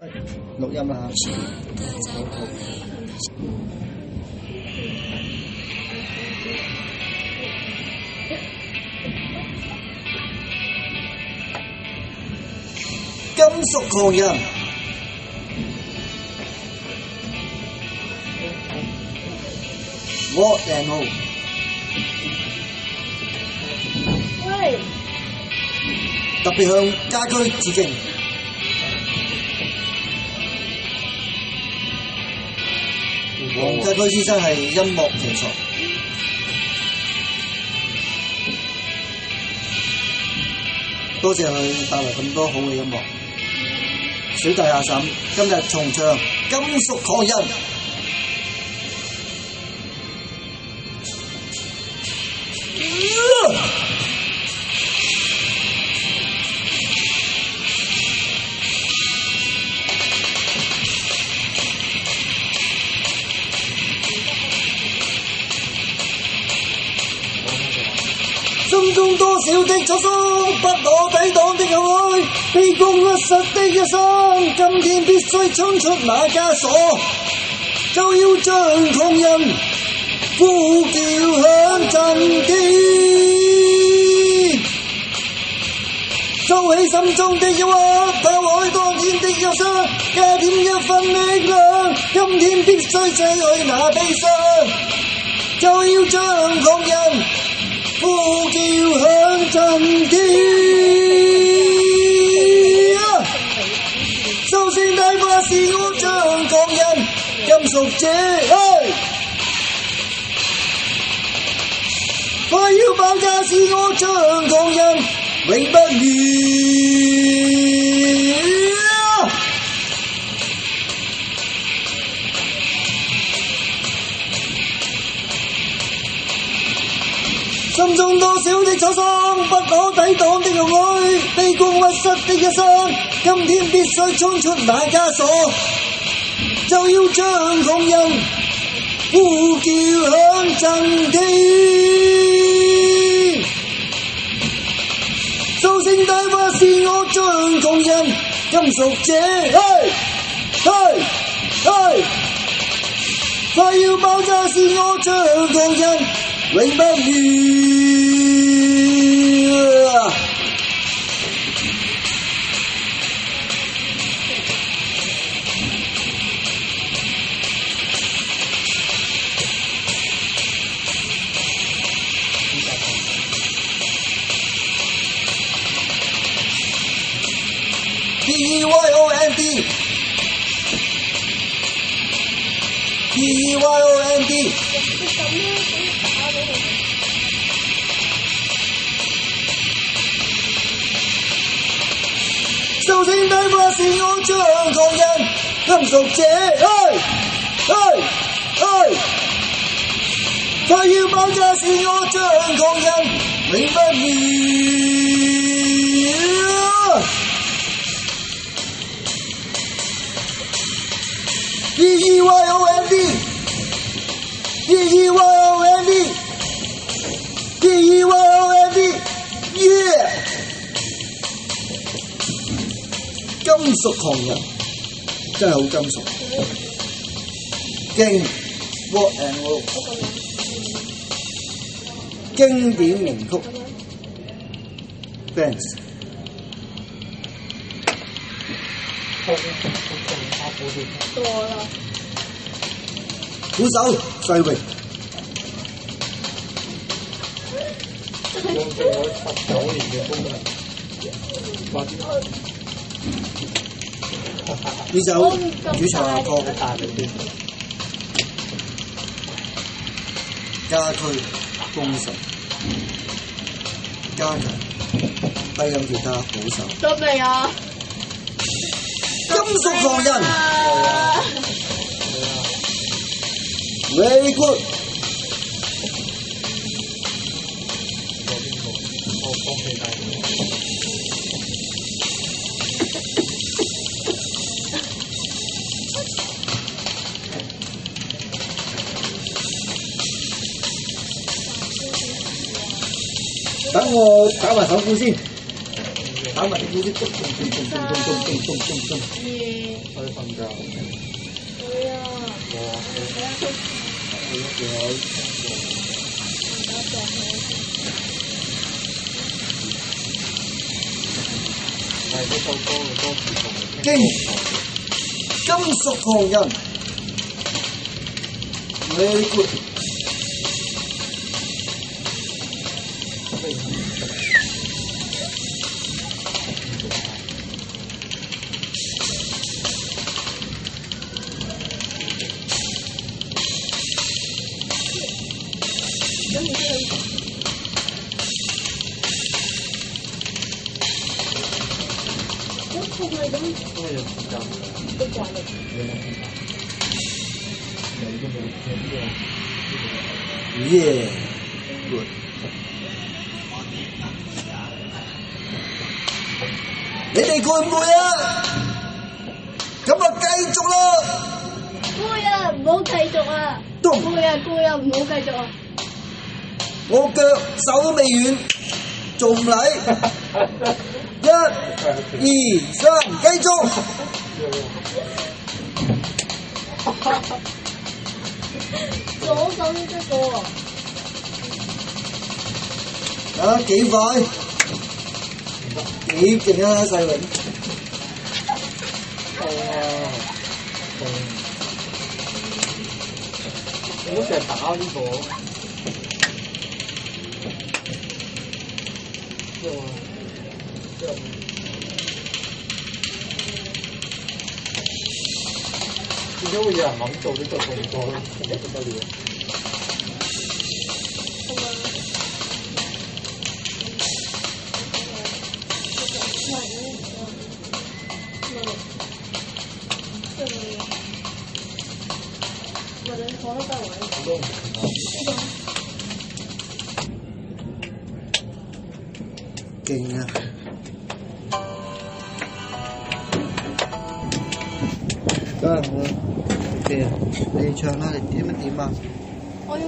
錄音啦嚇。金屬狂人，我然後喂，特別向家駒致敬。黃家駒先生係音樂奇才，多謝佢帶來咁多好嘅音樂。小弟阿嬸今日重唱《金屬狂人》。心中多少的滄桑，不可抵擋的愛，卑躬屈膝的一生，今天必須衝出那枷鎖，就要將狂人呼叫響震天，收起心中的憂鬱，拋開當天的憂傷，加添一份力量，今天必須洗去那悲傷，就要將狂人呼叫響震天，獸性大發是我將狂人，金屬者，快要爆炸是我將狂人，永不滅。心中多少的滄桑，不可抵擋的愛，卑躬屈膝的一生，今天必須衝出那枷鎖，就要將狂人呼叫響震天，獸性大發是我將狂人，金屬者，快要爆炸是我將狂人，永不滅。P-E-Y-O-N-D P-E-Y-O-N-D 獸性大發是我將狂人，金屬者，快要爆炸是我將狂人，永不滅。P-E-Y-O-N-D P-E-Y-O-N-D P-E-Y-O-N-D Yeah 金屬狂人真係好金屬，勁 Rock and Roll 經典名曲 Fans 多啦。鼓手世榮，用咗我19年嘅功能，呢首主唱阿哥大力啲，家駒功臣，加強低音吉他好手，得未啊？金屬狂人 Very good。我放棄大等我打埋首鼓先，打埋啲鼓先，咚咚咚咚咚咚咚咚咚。可以瞓覺。會啊，哇！睇下佢你一定有打上去。係呢首歌嘅歌詞同埋經金屬狂人 very good。咁唔知佢咁係咁因為有時間，都慣啦。你都冇聽過。 Yeah good。你哋攰唔攰啊？咁啊繼續啦。攰啊，唔好繼續啊！咚攰啊，攰啊，唔好繼續啊！我腳手都未軟，仲唔嚟？一、二、三，繼續。左手都得個喎。啊，幾快？幾勁啊，細榮！我成日打呢個，點解會有人諗做呢個動作咧？不得了！都唔勁啊！得啦，好啦，OK啊，你唱啦，你點啊？我要